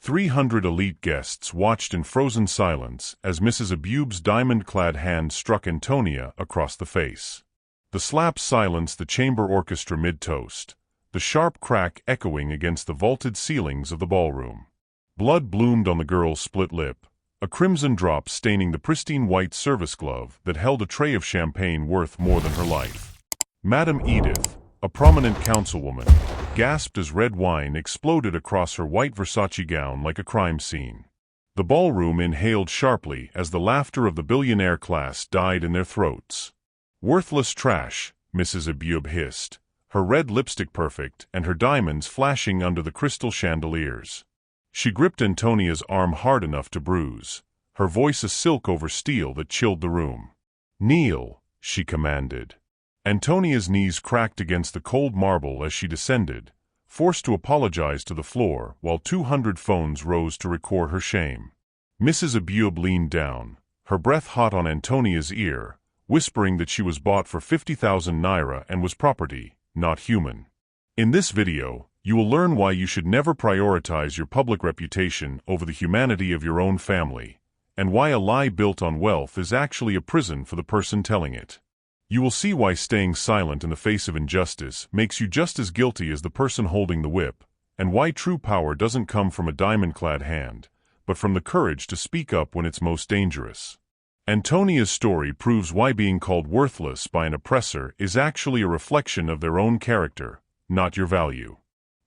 300 elite guests watched in frozen silence as Mrs. Abube's diamond-clad hand struck Antonia across the face. The slap silenced the chamber orchestra mid-toast, the sharp crack echoing against the vaulted ceilings of the ballroom. Blood bloomed on the girl's split lip, a crimson drop staining the pristine white service glove that held a tray of champagne worth more than her life. Madame Edith, a prominent councilwoman, gasped as red wine exploded across her white Versace gown like a crime scene. The ballroom inhaled sharply as the laughter of the billionaire class died in their throats. "Worthless trash," Mrs. Abube hissed, her red lipstick perfect and her diamonds flashing under the crystal chandeliers. She gripped Antonia's arm hard enough to bruise, her voice a silk over steel that chilled the room. "Kneel," she commanded. Antonia's knees cracked against the cold marble as she descended, forced to apologize to the floor while 200 phones rose to record her shame. Mrs. Abube leaned down, her breath hot on Antonia's ear, whispering that she was bought for 50,000 naira and was property, not human. In this video, you will learn why you should never prioritize your public reputation over the humanity of your own family, and why a lie built on wealth is actually a prison for the person telling it. You will see why staying silent in the face of injustice makes you just as guilty as the person holding the whip, and why true power doesn't come from a diamond-clad hand, but from the courage to speak up when it's most dangerous. Antonia's story proves why being called worthless by an oppressor is actually a reflection of their own character, not your value.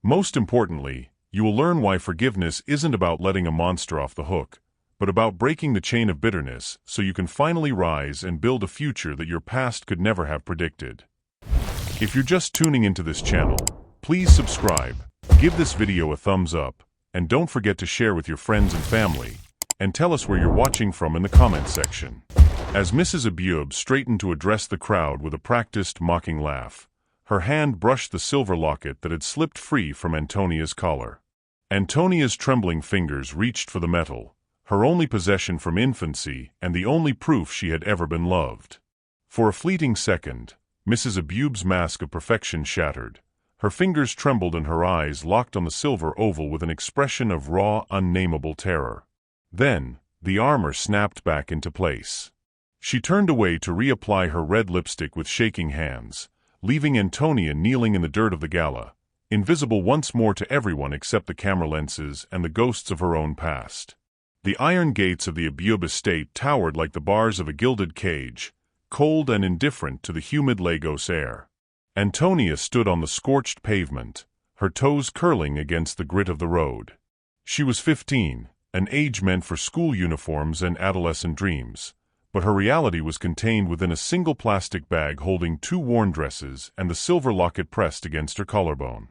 Most importantly, you will learn why forgiveness isn't about letting a monster off the hook, but about breaking the chain of bitterness so you can finally rise and build a future that your past could never have predicted. If you're just tuning into this channel, please subscribe, give this video a thumbs up, and don't forget to share with your friends and family, and tell us where you're watching from in the comment section. As Mrs. Abube straightened to address the crowd with a practiced, mocking laugh, her hand brushed the silver locket that had slipped free from Antonia's collar. Antonia's trembling fingers reached for the metal, her only possession from infancy and the only proof she had ever been loved. For a fleeting second, Mrs. Abube's mask of perfection shattered. Her fingers trembled and her eyes locked on the silver oval with an expression of raw, unnameable terror. Then, the armor snapped back into place. She turned away to reapply her red lipstick with shaking hands, leaving Antonia kneeling in the dirt of the gala, invisible once more to everyone except the camera lenses and the ghosts of her own past. The iron gates of the Abube estate towered like the bars of a gilded cage, cold and indifferent to the humid Lagos air. Antonia stood on the scorched pavement, her toes curling against the grit of the road. She was 15, an age meant for school uniforms and adolescent dreams, but her reality was contained within a single plastic bag holding 2 worn dresses and the silver locket pressed against her collarbone.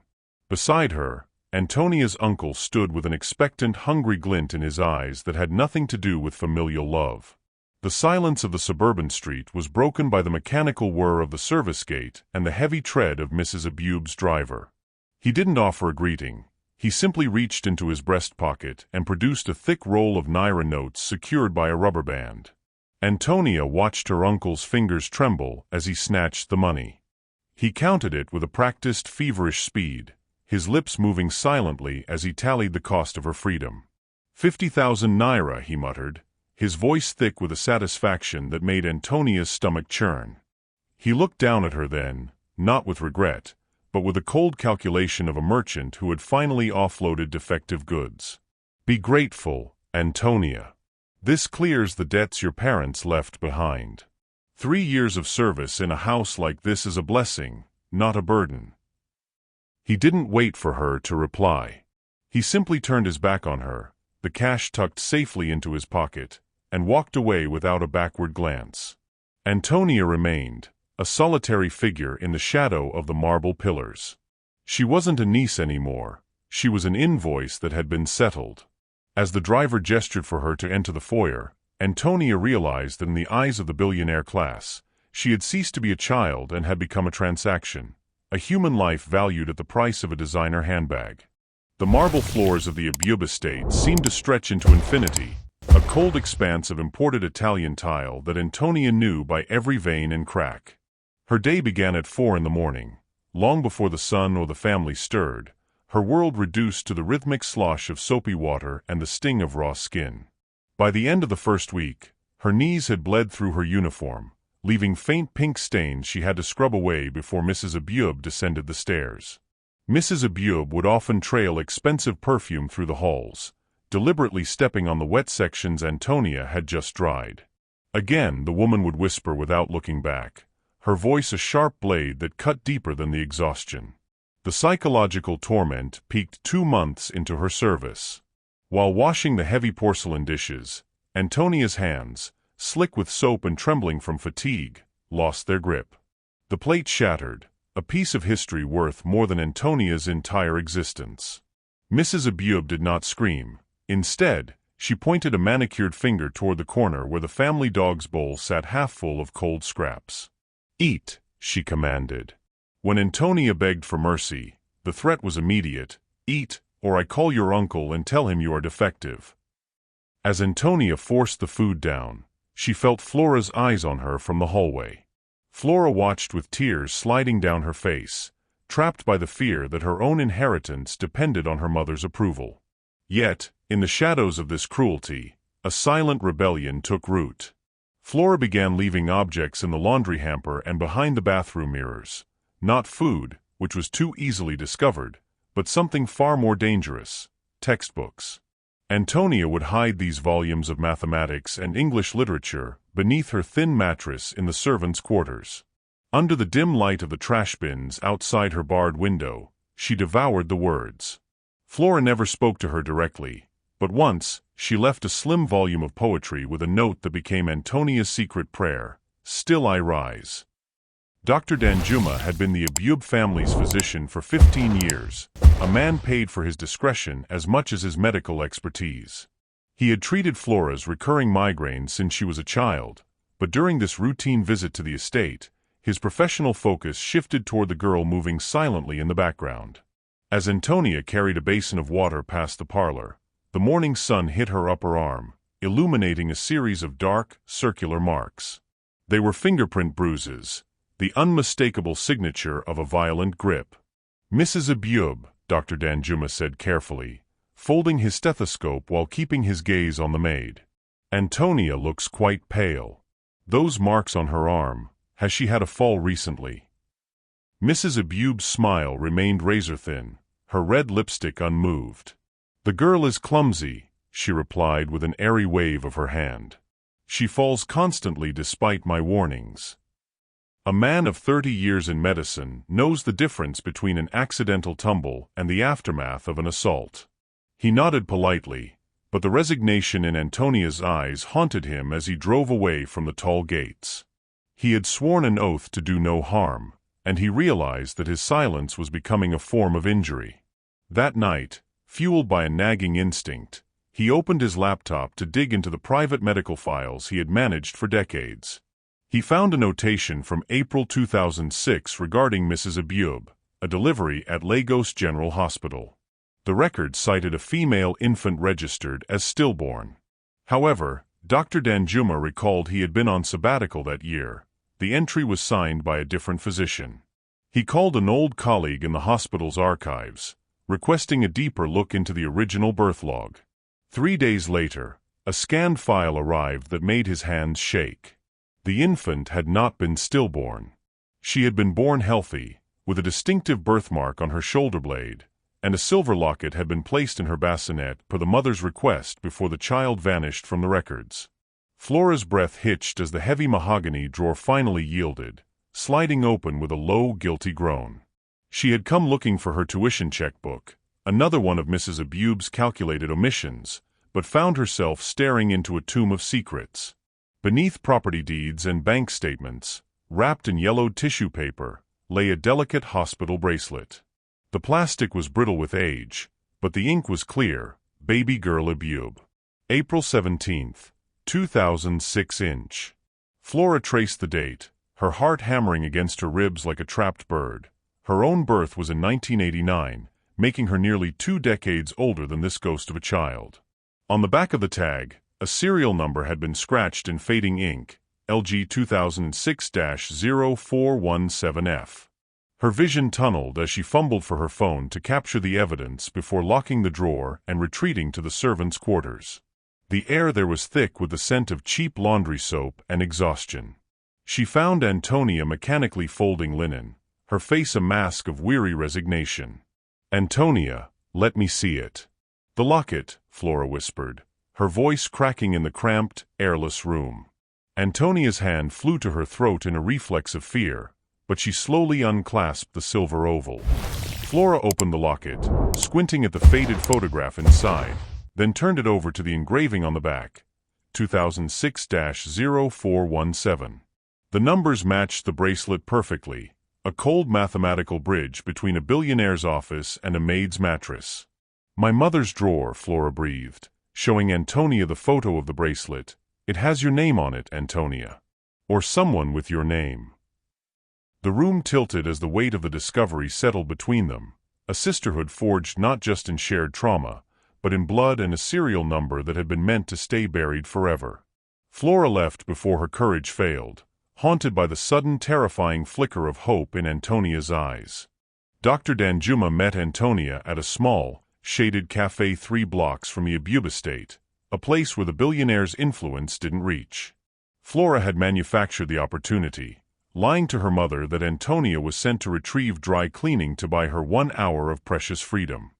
Beside her, Antonia's uncle stood with an expectant, hungry glint in his eyes that had nothing to do with familial love. The silence of the suburban street was broken by the mechanical whir of the service gate and the heavy tread of Mrs. Abube's driver. He didn't offer a greeting. He simply reached into his breast pocket and produced a thick roll of naira notes secured by a rubber band. Antonia watched her uncle's fingers tremble as he snatched the money. He counted it with a practiced, feverish speed, his lips moving silently as he tallied the cost of her freedom. 50,000 naira, he muttered, his voice thick with a satisfaction that made Antonia's stomach churn. He looked down at her then, not with regret, but with the cold calculation of a merchant who had finally offloaded defective goods. "Be grateful, Antonia. This clears the debts your parents left behind. 3 years of service in a house like this is a blessing, not a burden." He didn't wait for her to reply. He simply turned his back on her, the cash tucked safely into his pocket, and walked away without a backward glance. Antonia remained, a solitary figure in the shadow of the marble pillars. She wasn't a niece anymore, she was an invoice that had been settled. As the driver gestured for her to enter the foyer, Antonia realized that in the eyes of the billionaire class, she had ceased to be a child and had become a transaction, a human life valued at the price of a designer handbag. The marble floors of the Abube estate seemed to stretch into infinity, a cold expanse of imported Italian tile that Antonia knew by every vein and crack. Her day began at 4 in the morning, long before the sun or the family stirred, her world reduced to the rhythmic slosh of soapy water and the sting of raw skin. By the end of the first week, her knees had bled through her uniform, leaving faint pink stains she had to scrub away before Mrs. Abube descended the stairs. Mrs. Abube would often trail expensive perfume through the halls, deliberately stepping on the wet sections Antonia had just dried. Again, the woman would whisper without looking back, her voice a sharp blade that cut deeper than the exhaustion. The psychological torment peaked 2 months into her service. While washing the heavy porcelain dishes, Antonia's hands, slick with soap and trembling from fatigue, lost their grip. The plate shattered, a piece of history worth more than Antonia's entire existence. Mrs. Abube did not scream. Instead, she pointed a manicured finger toward the corner where the family dog's bowl sat half full of cold scraps. "Eat," she commanded. When Antonia begged for mercy, the threat was immediate: "Eat, or I call your uncle and tell him you are defective." As Antonia forced the food down, she felt Flora's eyes on her from the hallway. Flora watched with tears sliding down her face, trapped by the fear that her own inheritance depended on her mother's approval. Yet, in the shadows of this cruelty, a silent rebellion took root. Flora began leaving objects in the laundry hamper and behind the bathroom mirrors. Not food, which was too easily discovered, but something far more dangerous: textbooks. Antonia would hide these volumes of mathematics and English literature beneath her thin mattress in the servants' quarters. Under the dim light of the trash bins outside her barred window, she devoured the words. Flora never spoke to her directly, but once she left a slim volume of poetry with a note that became Antonia's secret prayer: "Still I rise." Dr. Danjuma had been the Abube family's physician for 15 years, a man paid for his discretion as much as his medical expertise. He had treated Flora's recurring migraines since she was a child, but during this routine visit to the estate, his professional focus shifted toward the girl moving silently in the background. As Antonia carried a basin of water past the parlor, the morning sun hit her upper arm, illuminating a series of dark, circular marks. They were fingerprint bruises, the unmistakable signature of a violent grip. "Mrs. Abube," Dr. Danjuma said carefully, folding his stethoscope while keeping his gaze on the maid. "Antonia looks quite pale. Those marks on her arm, has she had a fall recently?" Mrs. Abube's smile remained razor-thin, her red lipstick unmoved. "The girl is clumsy," she replied with an airy wave of her hand. "She falls constantly despite my warnings." A man of 30 years in medicine knows the difference between an accidental tumble and the aftermath of an assault. He nodded politely, but the resignation in Antonia's eyes haunted him as he drove away from the tall gates. He had sworn an oath to do no harm, and he realized that his silence was becoming a form of injury. That night, fueled by a nagging instinct, he opened his laptop to dig into the private medical files he had managed for decades. He found a notation from April 2006 regarding Mrs. Abube, a delivery at Lagos General Hospital. The record cited a female infant registered as stillborn. However, Dr. Danjuma recalled he had been on sabbatical that year. The entry was signed by a different physician. He called an old colleague in the hospital's archives, requesting a deeper look into the original birth log. 3 days later, a scanned file arrived that made his hands shake. The infant had not been stillborn. She had been born healthy, with a distinctive birthmark on her shoulder blade, and a silver locket had been placed in her bassinet per the mother's request before the child vanished from the records. Flora's breath hitched as the heavy mahogany drawer finally yielded, sliding open with a low, guilty groan. She had come looking for her tuition checkbook, another one of Mrs. Abube's calculated omissions, but found herself staring into a tomb of secrets. Beneath property deeds and bank statements, wrapped in yellowed tissue paper, lay a delicate hospital bracelet. The plastic was brittle with age, but the ink was clear: Baby Girl Abube. April 17, 2006 inch. Flora traced the date, her heart hammering against her ribs like a trapped bird. Her own birth was in 1989, making her nearly 2 decades older than this ghost of a child. On the back of the tag, a serial number had been scratched in fading ink: LG 2006-0417F. Her vision tunneled as she fumbled for her phone to capture the evidence before locking the drawer and retreating to the servants' quarters. The air there was thick with the scent of cheap laundry soap and exhaustion. She found Antonia mechanically folding linen, her face a mask of weary resignation. "Antonia, let me see it." "The locket," Flora whispered, her voice cracking in the cramped, airless room. Antonia's hand flew to her throat in a reflex of fear, but she slowly unclasped the silver oval. Flora opened the locket, squinting at the faded photograph inside, then turned it over to the engraving on the back, 2006-0417. The numbers matched the bracelet perfectly, a cold mathematical bridge between a billionaire's office and a maid's mattress. "My mother's drawer," Flora breathed, showing Antonia the photo of the bracelet. "It has your name on it, Antonia. Or someone with your name." The room tilted as the weight of the discovery settled between them, a sisterhood forged not just in shared trauma, but in blood and a serial number that had been meant to stay buried forever. Flora left before her courage failed, haunted by the sudden terrifying flicker of hope in Antonia's eyes. Dr. Danjuma met Antonia at a small, shaded cafe 3 blocks from the Abube estate, a place where the billionaire's influence didn't reach. Flora had manufactured the opportunity, lying to her mother that Antonia was sent to retrieve dry cleaning to buy her 1 hour of precious freedom.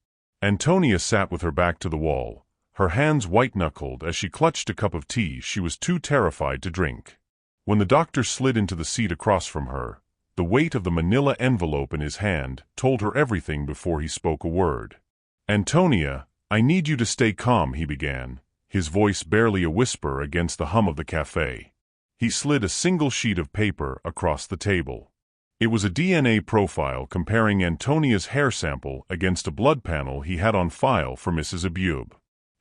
Antonia sat with her back to the wall, her hands white-knuckled as she clutched a cup of tea she was too terrified to drink. When the doctor slid into the seat across from her, the weight of the manila envelope in his hand told her everything before he spoke a word. "Antonia, I need you to stay calm," he began, his voice barely a whisper against the hum of the cafe. He slid a single sheet of paper across the table. It was a DNA profile comparing Antonia's hair sample against a blood panel he had on file for Mrs. Abube.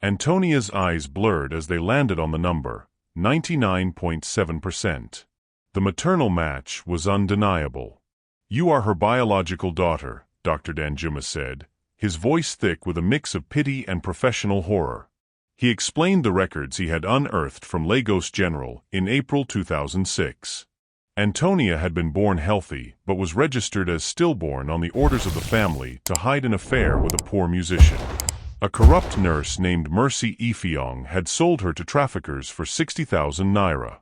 Antonia's eyes blurred as they landed on the number, 99.7%. The maternal match was undeniable. "You are her biological daughter," Dr. Danjuma said, his voice thick with a mix of pity and professional horror. He explained the records he had unearthed from Lagos General in April 2006. Antonia had been born healthy but was registered as stillborn on the orders of the family to hide an affair with a poor musician. A corrupt nurse named Mercy Ifeong had sold her to traffickers for 60,000 naira.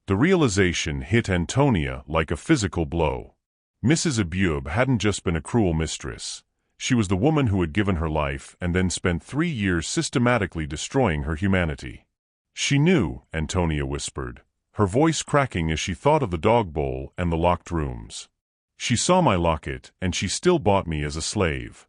The realization hit Antonia like a physical blow. Mrs. Abube hadn't just been a cruel mistress. She was the woman who had given her life and then spent 3 years systematically destroying her humanity. "She knew," Antonia whispered, her voice cracking as she thought of the dog bowl and the locked rooms. "She saw my locket, and she still bought me as a slave."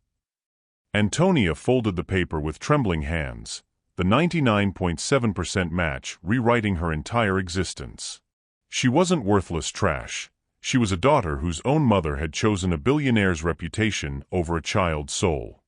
Antonia folded the paper with trembling hands, the 99.7% match rewriting her entire existence. She wasn't worthless trash. She was a daughter whose own mother had chosen a billionaire's reputation over a child's soul.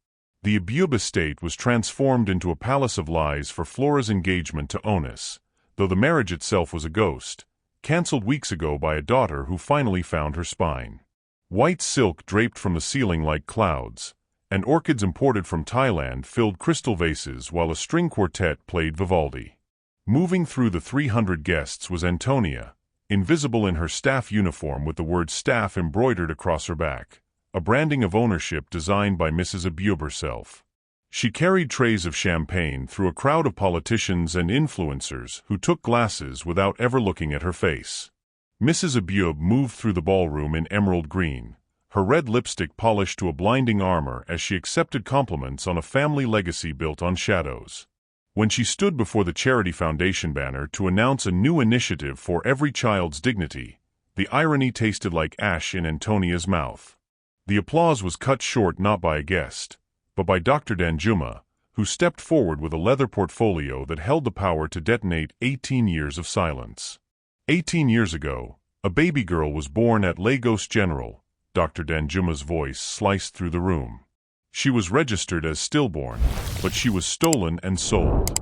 The Abube estate was transformed into a palace of lies for Flora's engagement to Onus, though the marriage itself was a ghost, cancelled weeks ago by a daughter who finally found her spine. White silk draped from the ceiling like clouds, and orchids imported from Thailand filled crystal vases while a string quartet played Vivaldi. Moving through the 300 guests was Antonia, invisible in her staff uniform with the word staff embroidered across her back, a branding of ownership designed by Mrs. Abube herself. She carried trays of champagne through a crowd of politicians and influencers who took glasses without ever looking at her face. Mrs. Abube moved through the ballroom in emerald green, her red lipstick polished to a blinding armor as she accepted compliments on a family legacy built on shadows. When she stood before the Charity Foundation banner to announce a new initiative for every child's dignity, the irony tasted like ash in Antonia's mouth. The applause was cut short not by a guest, but by Dr. Danjuma, who stepped forward with a leather portfolio that held the power to detonate 18 years of silence. 18 years ago, a baby girl was born at Lagos General. Dr. Danjuma's voice sliced through the room. She was registered as stillborn, but she was stolen and sold.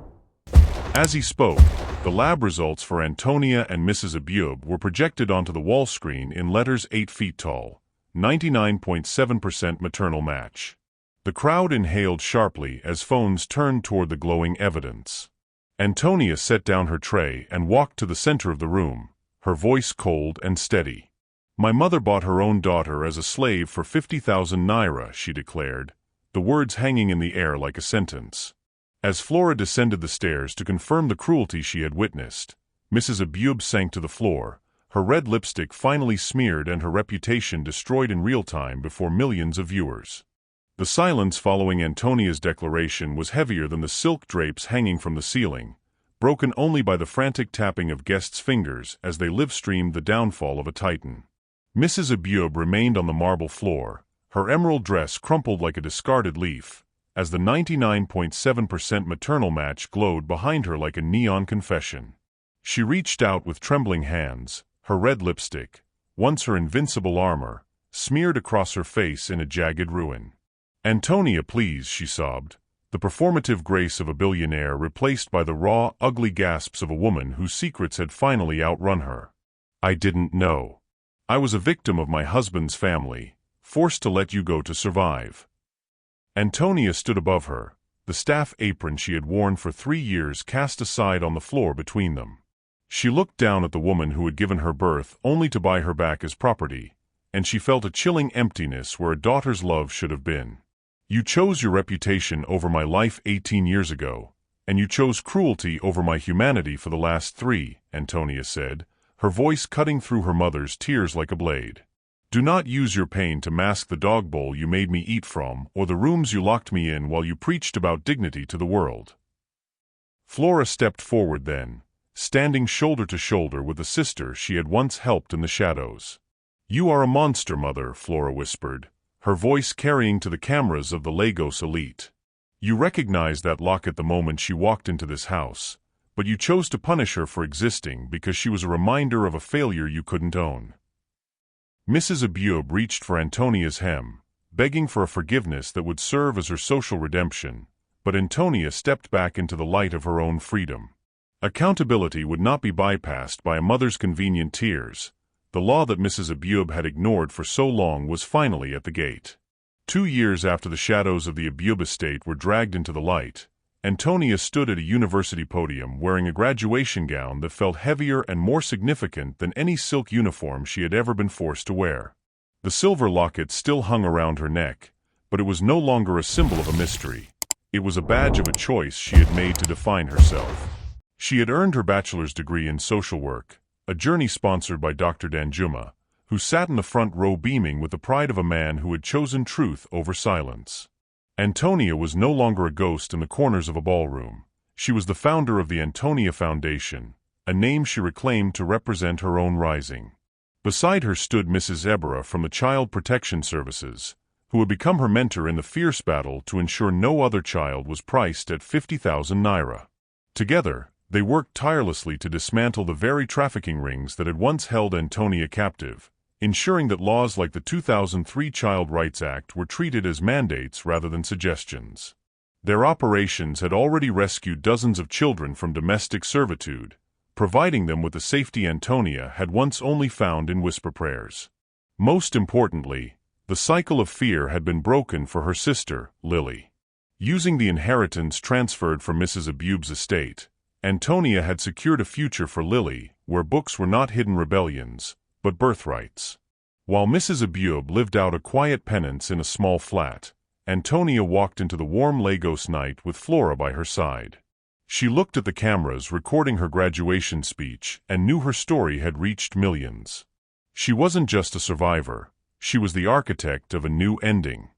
As he spoke, the lab results for Antonia and Mrs. Abube were projected onto the wall screen in letters 8 feet tall, 99.7% maternal match. The crowd inhaled sharply as phones turned toward the glowing evidence. Antonia set down her tray and walked to the center of the room, her voice cold and steady. My mother bought her own daughter as a slave for 50,000 naira, she declared, the words hanging in the air like a sentence. As Flora descended the stairs to confirm the cruelty she had witnessed, Mrs. Abube sank to the floor, her red lipstick finally smeared and her reputation destroyed in real time before millions of viewers. The silence following Antonia's declaration was heavier than the silk drapes hanging from the ceiling, broken only by the frantic tapping of guests' fingers as they live-streamed the downfall of a titan. Mrs. Abube remained on the marble floor, her emerald dress crumpled like a discarded leaf, as the 99.7% maternal match glowed behind her like a neon confession. She reached out with trembling hands, her red lipstick, once her invincible armor, smeared across her face in a jagged ruin. "Antonia, please," she sobbed, the performative grace of a billionaire replaced by the raw, ugly gasps of a woman whose secrets had finally outrun her. "I didn't know. I was a victim of my husband's family, forced to let you go to survive." Antonia stood above her, the staff apron she had worn for 3 years cast aside on the floor between them. She looked down at the woman who had given her birth only to buy her back as property, and she felt a chilling emptiness where a daughter's love should have been. "You chose your reputation over my life 18 years ago, and you chose cruelty over my humanity for the last 3, Antonia said, her voice cutting through her mother's tears like a blade. "Do not use your pain to mask the dog bowl you made me eat from or the rooms you locked me in while you preached about dignity to the world." Flora stepped forward then, standing shoulder to shoulder with the sister she had once helped in the shadows. "You are a monster, Mother," Flora whispered, her voice carrying to the cameras of the Lagos elite. "You recognized that locket the moment she walked into this house, but you chose to punish her for existing because she was a reminder of a failure you couldn't own." Mrs. Abube reached for Antonia's hem, begging for a forgiveness that would serve as her social redemption, but Antonia stepped back into the light of her own freedom. Accountability would not be bypassed by a mother's convenient tears. The law that Mrs. Abube had ignored for so long was finally at the gate. 2 years after the shadows of the Abube estate were dragged into the light, Antonia stood at a university podium wearing a graduation gown that felt heavier and more significant than any silk uniform she had ever been forced to wear. The silver locket still hung around her neck, but it was no longer a symbol of a mystery. It was a badge of a choice she had made to define herself. She had earned her bachelor's degree in social work, a journey sponsored by Dr. Danjuma, who sat in the front row beaming with the pride of a man who had chosen truth over silence. Antonia was no longer a ghost in the corners of a ballroom. She was the founder of the Antonia Foundation, a name she reclaimed to represent her own rising. Beside her stood Mrs. Ebera from the Child Protection Services, who had become her mentor in the fierce battle to ensure no other child was priced at 50,000 naira. Together, they worked tirelessly to dismantle the very trafficking rings that had once held Antonia captive, ensuring that laws like the 2003 Child Rights Act were treated as mandates rather than suggestions. Their operations had already rescued dozens of children from domestic servitude, providing them with the safety Antonia had once only found in whisper prayers. Most importantly, the cycle of fear had been broken for her sister, Lily. Using the inheritance transferred from Mrs. Abube's estate, Antonia had secured a future for Lily where books were not hidden rebellions, but birthrights. While Mrs. Abube lived out a quiet penance in a small flat, Antonia walked into the warm Lagos night with Flora by her side. She looked at the cameras recording her graduation speech and knew her story had reached millions. She wasn't just a survivor, she was the architect of a new ending.